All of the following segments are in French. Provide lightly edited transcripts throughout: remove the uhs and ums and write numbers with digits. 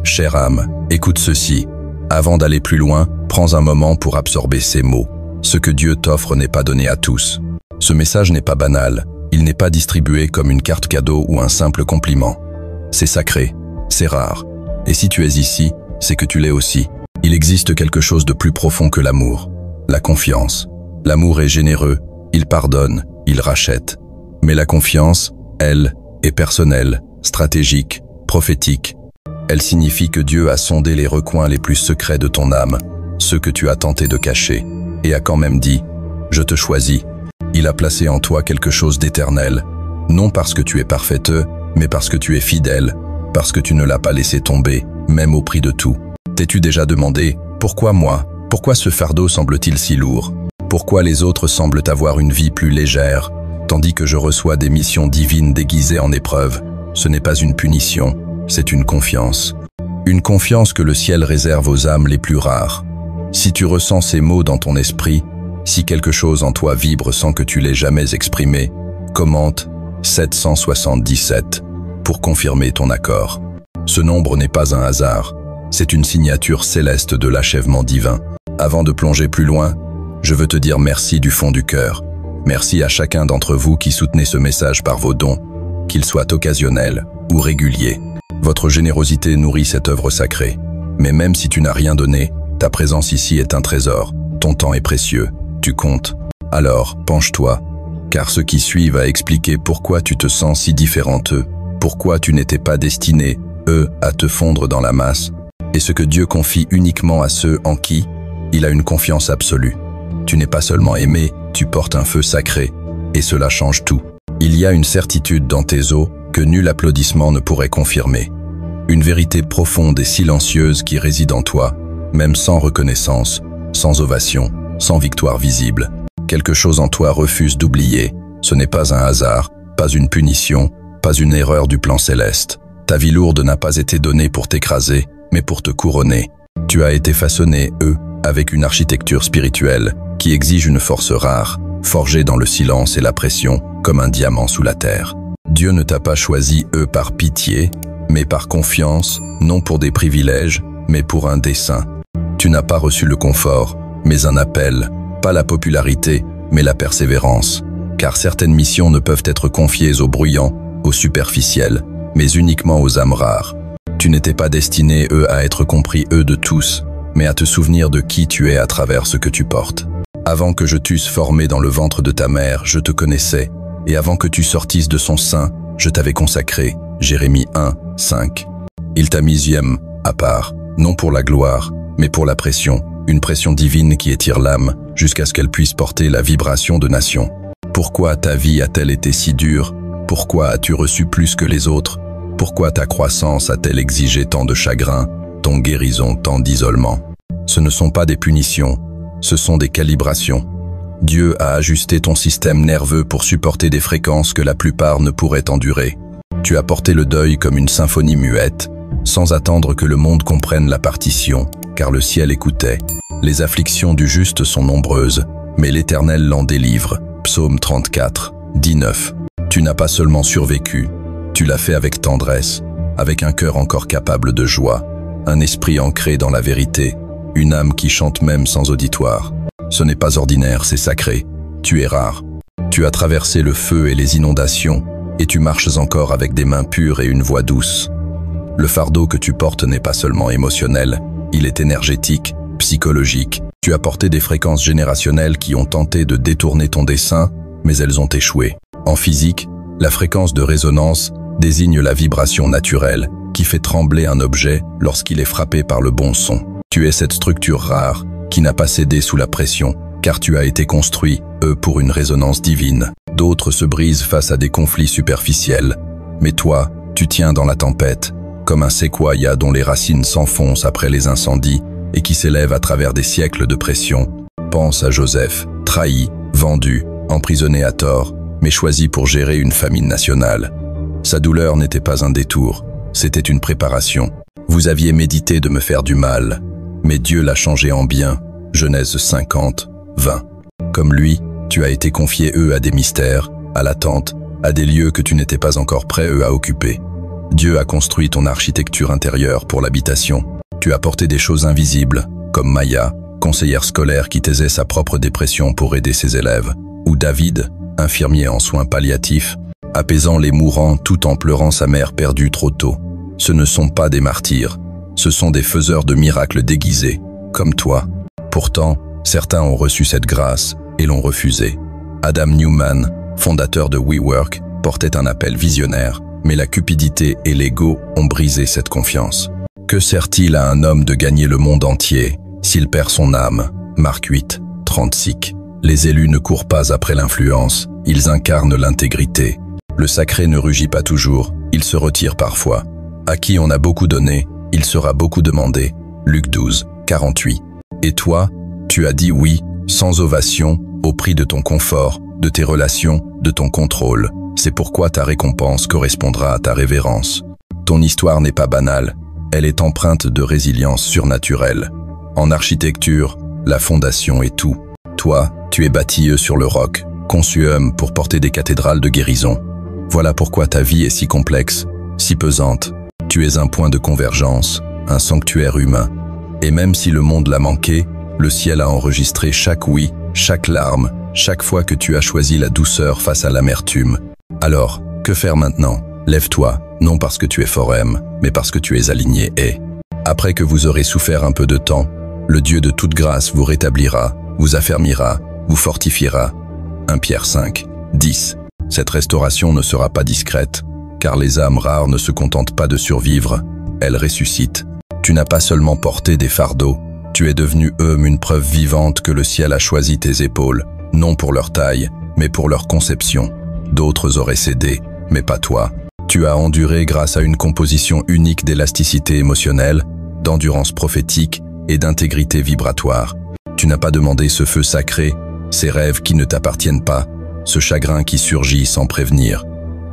Chère âme, écoute ceci. Avant d'aller plus loin, prends un moment pour absorber ces mots. Ce que Dieu t'offre n'est pas donné à tous. Ce message n'est pas banal. Il n'est pas distribué comme une carte cadeau ou un simple compliment. C'est sacré, c'est rare. Et si tu es ici, c'est que tu l'es aussi. Il existe quelque chose de plus profond que l'amour. La confiance. L'amour est généreux, il pardonne, il rachète. Mais la confiance, elle, est personnelle, stratégique, prophétique. Elle signifie que Dieu a sondé les recoins les plus secrets de ton âme, ceux que tu as tenté de cacher, et a quand même dit « Je te choisis ». Il a placé en toi quelque chose d'éternel, non parce que tu es parfaiteux, mais parce que tu es fidèle, parce que tu ne l'as pas laissé tomber, même au prix de tout. T'es-tu déjà demandé « Pourquoi moi ? Pourquoi ce fardeau semble-t-il si lourd ? Pourquoi les autres semblent avoir une vie plus légère, tandis que je reçois des missions divines déguisées en épreuves ? Ce n'est pas une punition, c'est une confiance. Une confiance que le ciel réserve aux âmes les plus rares. Si tu ressens ces mots dans ton esprit, si quelque chose en toi vibre sans que tu l'aies jamais exprimé, commente 777 pour confirmer ton accord. Ce nombre n'est pas un hasard, c'est une signature céleste de l'achèvement divin. Avant de plonger plus loin, je veux te dire merci du fond du cœur. Merci à chacun d'entre vous qui soutenez ce message par vos dons, qu'ils soient occasionnels ou réguliers. Votre générosité nourrit cette œuvre sacrée. Mais même si tu n'as rien donné, ta présence ici est un trésor. Ton temps est précieux. Tu comptes. Alors, penche-toi, car ce qui suit va expliquer pourquoi tu te sens si différent d'eux, pourquoi tu n'étais pas destiné, eux, à te fondre dans la masse, et ce que Dieu confie uniquement à ceux en qui il a une confiance absolue. Tu n'es pas seulement aimé, tu portes un feu sacré, et cela change tout. Il y a une certitude dans tes os que nul applaudissement ne pourrait confirmer. Une vérité profonde et silencieuse qui réside en toi, même sans reconnaissance, sans ovation, sans victoire visible. Quelque chose en toi refuse d'oublier. Ce n'est pas un hasard, pas une punition, pas une erreur du plan céleste. Ta vie lourde n'a pas été donnée pour t'écraser, mais pour te couronner. Tu as été façonné, avec une architecture spirituelle qui exige une force rare, forgée dans le silence et la pression, comme un diamant sous la terre. Dieu ne t'a pas choisi, par pitié, mais par confiance, non pour des privilèges, mais pour un dessein. Tu n'as pas reçu le confort, mais un appel, pas la popularité, mais la persévérance. Car certaines missions ne peuvent être confiées aux bruyants, aux superficiels, mais uniquement aux âmes rares. Tu n'étais pas destiné, à être compris, de tous, mais à te souvenir de qui tu es à travers ce que tu portes. Avant que je t'eusse formé dans le ventre de ta mère, je te connaissais, et avant que tu sortisses de son sein, je t'avais consacré. Jérémie 1, 5. Il t'a mis à part, non pour la gloire, mais pour la pression, une pression divine qui étire l'âme, jusqu'à ce qu'elle puisse porter la vibration de nations. Pourquoi ta vie a-t-elle été si dure? Pourquoi as-tu reçu plus que les autres? Pourquoi ta croissance a-t-elle exigé tant de chagrin, ton guérison tant d'isolement? Ce ne sont pas des punitions, ce sont des calibrations. Dieu a ajusté ton système nerveux pour supporter des fréquences que la plupart ne pourraient endurer. Tu as porté le deuil comme une symphonie muette, sans attendre que le monde comprenne la partition, car le ciel écoutait. Les afflictions du juste sont nombreuses, mais l'Éternel l'en délivre. Psaume 34, 19. Tu n'as pas seulement survécu, tu l'as fait avec tendresse, avec un cœur encore capable de joie, un esprit ancré dans la vérité, une âme qui chante même sans auditoire. Ce n'est pas ordinaire, c'est sacré. Tu es rare. Tu as traversé le feu et les inondations, et tu marches encore avec des mains pures et une voix douce. Le fardeau que tu portes n'est pas seulement émotionnel, il est énergétique, psychologique. Tu as porté des fréquences générationnelles qui ont tenté de détourner ton dessein, mais elles ont échoué. En physique, la fréquence de résonance désigne la vibration naturelle qui fait trembler un objet lorsqu'il est frappé par le bon son. Tu es cette structure rare qui n'a pas cédé sous la pression, car tu as été construit, pour une résonance divine. D'autres se brisent face à des conflits superficiels, mais toi, tu tiens dans la tempête, comme un séquoia dont les racines s'enfoncent après les incendies et qui s'élève à travers des siècles de pression. Pense à Joseph, trahi, vendu, emprisonné à tort, mais choisi pour gérer une famine nationale. Sa douleur n'était pas un détour, c'était une préparation. Vous aviez médité de me faire du mal, mais Dieu l'a changé en bien. Genèse 50, 20. Comme lui, tu as été confié, à des mystères, à l'attente, à des lieux que tu n'étais pas encore prêt, à occuper. Dieu a construit ton architecture intérieure pour l'habitation. Tu as porté des choses invisibles, comme Maya, conseillère scolaire qui taisait sa propre dépression pour aider ses élèves, ou David, infirmier en soins palliatifs, apaisant les mourants tout en pleurant sa mère perdue trop tôt. Ce ne sont pas des martyrs, ce sont des faiseurs de miracles déguisés, comme toi. Pourtant, certains ont reçu cette grâce et l'ont refusée. Adam Newman, fondateur de WeWork, portait un appel visionnaire, mais la cupidité et l'ego ont brisé cette confiance. Que sert-il à un homme de gagner le monde entier s'il perd son âme? Marc 8, 36. Les élus ne courent pas après l'influence, ils incarnent l'intégrité. Le sacré ne rugit pas toujours, il se retire parfois. À qui on a beaucoup donné, il sera beaucoup demandé. Luc 12, 48. Et toi, tu as dit oui, sans ovation, au prix de ton confort, de tes relations, de ton contrôle. C'est pourquoi ta récompense correspondra à ta révérence. Ton histoire n'est pas banale, elle est empreinte de résilience surnaturelle. En architecture, la fondation est tout. Toi, tu es bâti sur le roc, conçu homme pour porter des cathédrales de guérison. Voilà pourquoi ta vie est si complexe, si pesante. Tu es un point de convergence, un sanctuaire humain. Et même si le monde l'a manqué, le ciel a enregistré chaque oui, chaque larme, chaque fois que tu as choisi la douceur face à l'amertume. Alors, que faire maintenant? Lève-toi, non parce que tu es forême, mais parce que tu es aligné et. Après que vous aurez souffert un peu de temps, le Dieu de toute grâce vous rétablira, vous affermira, vous fortifiera. 1 Pierre 5, 10. Cette restauration ne sera pas discrète, car les âmes rares ne se contentent pas de survivre, elles ressuscitent. Tu n'as pas seulement porté des fardeaux, tu es devenu une preuve vivante que le ciel a choisi tes épaules, non pour leur taille, mais pour leur conception. D'autres auraient cédé, mais pas toi. Tu as enduré grâce à une composition unique d'élasticité émotionnelle, d'endurance prophétique et d'intégrité vibratoire. Tu n'as pas demandé ce feu sacré, ces rêves qui ne t'appartiennent pas, ce chagrin qui surgit sans prévenir.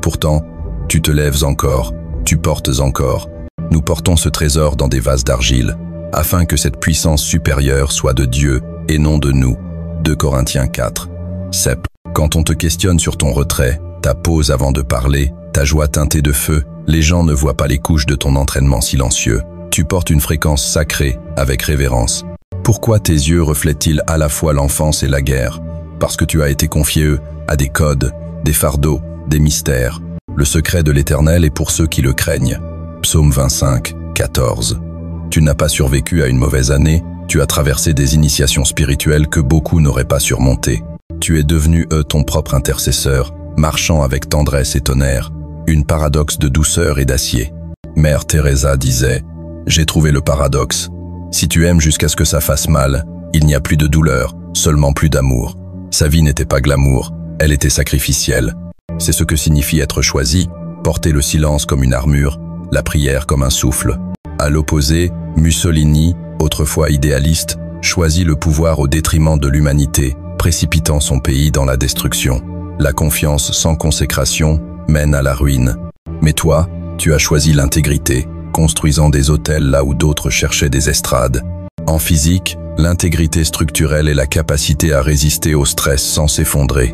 Pourtant, tu te lèves encore, tu portes encore. Nous portons ce trésor dans des vases d'argile, afin que cette puissance supérieure soit de Dieu et non de nous. 2 Corinthiens 4, 7. Quand on te questionne sur ton retrait, ta pause avant de parler, ta joie teintée de feu, les gens ne voient pas les couches de ton entraînement silencieux. Tu portes une fréquence sacrée, avec révérence. Pourquoi tes yeux reflètent-ils à la fois l'enfance et la guerre? Parce que tu as été confié à des codes, des fardeaux, des mystères. Le secret de l'Éternel est pour ceux qui le craignent. Psaume 25, 14. Tu n'as pas survécu à une mauvaise année, tu as traversé des initiations spirituelles que beaucoup n'auraient pas surmontées. Tu es devenu ton propre intercesseur, marchant avec tendresse et tonnerre, une paradoxe de douceur et d'acier. Mère Teresa disait « J'ai trouvé le paradoxe. Si tu aimes jusqu'à ce que ça fasse mal, il n'y a plus de douleur, seulement plus d'amour. » Sa vie n'était pas glamour, elle était sacrificielle. C'est ce que signifie être choisi, porter le silence comme une armure, la prière comme un souffle. À l'opposé, Mussolini, autrefois idéaliste, choisit le pouvoir au détriment de l'humanité, précipitant son pays dans la destruction. La confiance sans consécration mène à la ruine. Mais toi, tu as choisi l'intégrité, construisant des hôtels là où d'autres cherchaient des estrades. En physique, l'intégrité structurelle est la capacité à résister au stress sans s'effondrer.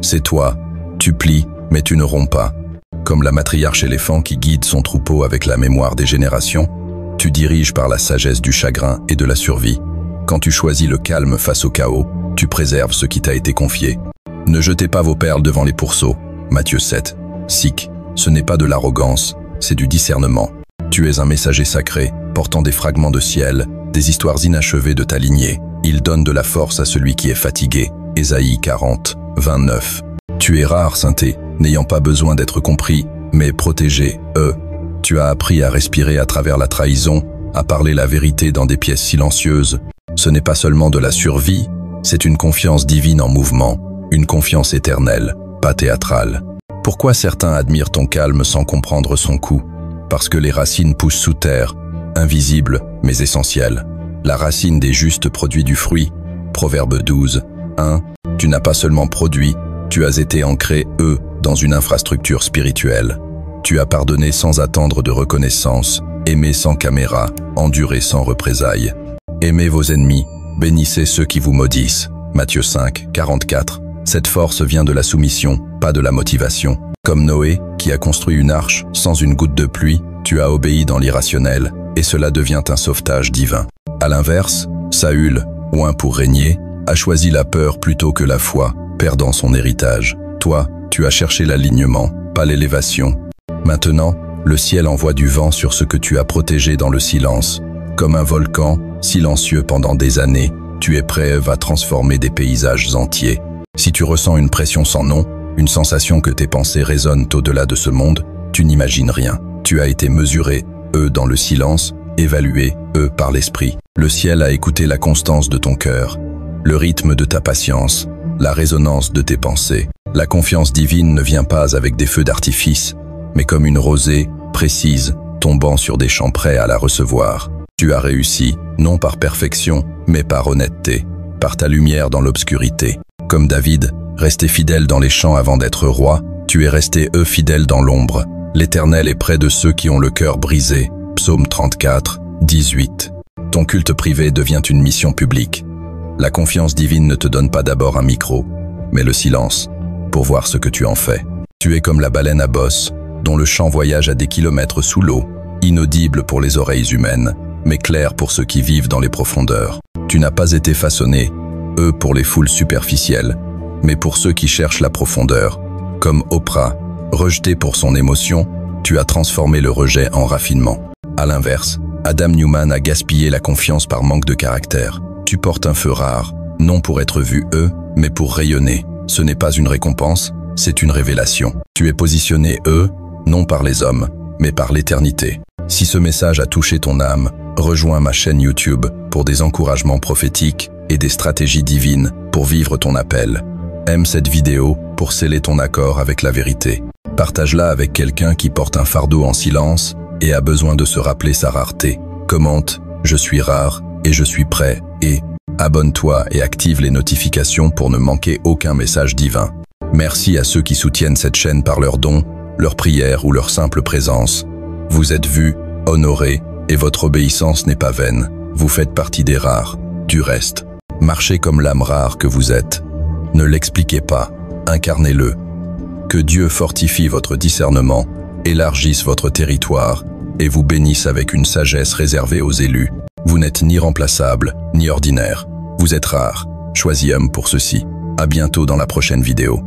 C'est toi, tu plies, mais tu ne romps pas. Comme la matriarche éléphant qui guide son troupeau avec la mémoire des générations, tu diriges par la sagesse du chagrin et de la survie. Quand tu choisis le calme face au chaos, tu préserves ce qui t'a été confié. Ne jetez pas vos perles devant les pourceaux. Matthieu 7. Sikh, ce n'est pas de l'arrogance, c'est du discernement. Tu es un messager sacré, portant des fragments de ciel, des histoires inachevées de ta lignée. Il donne de la force à celui qui est fatigué. Ésaïe 40, 29. Tu es rare, sainté, n'ayant pas besoin d'être compris, mais protégé, Tu as appris à respirer à travers la trahison, à parler la vérité dans des pièces silencieuses. Ce n'est pas seulement de la survie, c'est une confiance divine en mouvement, une confiance éternelle, pas théâtrale. Pourquoi certains admirent ton calme sans comprendre son coût? Parce que les racines poussent sous terre, invisibles mais essentielles. La racine des justes produit du fruit. Proverbe 12, 1. Tu n'as pas seulement produit, tu as été ancré, dans une infrastructure spirituelle. Tu as pardonné sans attendre de reconnaissance, aimé sans caméra, enduré sans représailles. Aimez vos ennemis, bénissez ceux qui vous maudissent. Matthieu 5, 44. Cette force vient de la soumission, pas de la motivation. Comme Noé, qui a construit une arche sans une goutte de pluie, tu as obéi dans l'irrationnel, et cela devient un sauvetage divin. À l'inverse, Saül, oint pour régner, a choisi la peur plutôt que la foi, perdant son héritage. Toi, tu as cherché l'alignement, pas l'élévation. Maintenant, le ciel envoie du vent sur ce que tu as protégé dans le silence. Comme un volcan, silencieux pendant des années, tu es prêt à transformer des paysages entiers. Si tu ressens une pression sans nom, une sensation que tes pensées résonnent au-delà de ce monde, tu n'imagines rien. Tu as été mesuré, dans le silence, évalué, par l'esprit. Le ciel a écouté la constance de ton cœur, le rythme de ta patience, la résonance de tes pensées. La confiance divine ne vient pas avec des feux d'artifice, mais comme une rosée, précise, tombant sur des champs prêts à la recevoir. Tu as réussi, non par perfection, mais par honnêteté, par ta lumière dans l'obscurité. Comme David, resté fidèle dans les champs avant d'être roi, tu es resté fidèle dans l'ombre. L'Éternel est près de ceux qui ont le cœur brisé. Psaume 34, 18. Ton culte privé devient une mission publique. La confiance divine ne te donne pas d'abord un micro, mais le silence, pour voir ce que tu en fais. Tu es comme la baleine à bosse, dont le chant voyage à des kilomètres sous l'eau, inaudible pour les oreilles humaines, mais clair pour ceux qui vivent dans les profondeurs. Tu n'as pas été façonné, pour les foules superficielles, mais pour ceux qui cherchent la profondeur. Comme Oprah, rejetée pour son émotion, tu as transformé le rejet en raffinement. À l'inverse, Adam Newman a gaspillé la confiance par manque de caractère. Tu portes un feu rare, non pour être vu mais pour rayonner. Ce n'est pas une récompense, c'est une révélation. Tu es positionné non par les hommes, mais par l'éternité. Si ce message a touché ton âme, rejoins ma chaîne YouTube pour des encouragements prophétiques et des stratégies divines pour vivre ton appel. Aime cette vidéo pour sceller ton accord avec la vérité. Partage-la avec quelqu'un qui porte un fardeau en silence et a besoin de se rappeler sa rareté. Commente « Je suis rare et je suis prêt » et abonne-toi et active les notifications pour ne manquer aucun message divin. Merci à ceux qui soutiennent cette chaîne par leurs dons, leurs prières ou leur simple présence. Vous êtes vus, honorés, et votre obéissance n'est pas vaine. Vous faites partie des rares. Du reste, marchez comme l'âme rare que vous êtes. Ne l'expliquez pas, incarnez-le. Que Dieu fortifie votre discernement, élargisse votre territoire et vous bénisse avec une sagesse réservée aux élus. Vous n'êtes ni remplaçable, ni ordinaire. Vous êtes rare. Choisis homme pour ceci. À bientôt dans la prochaine vidéo.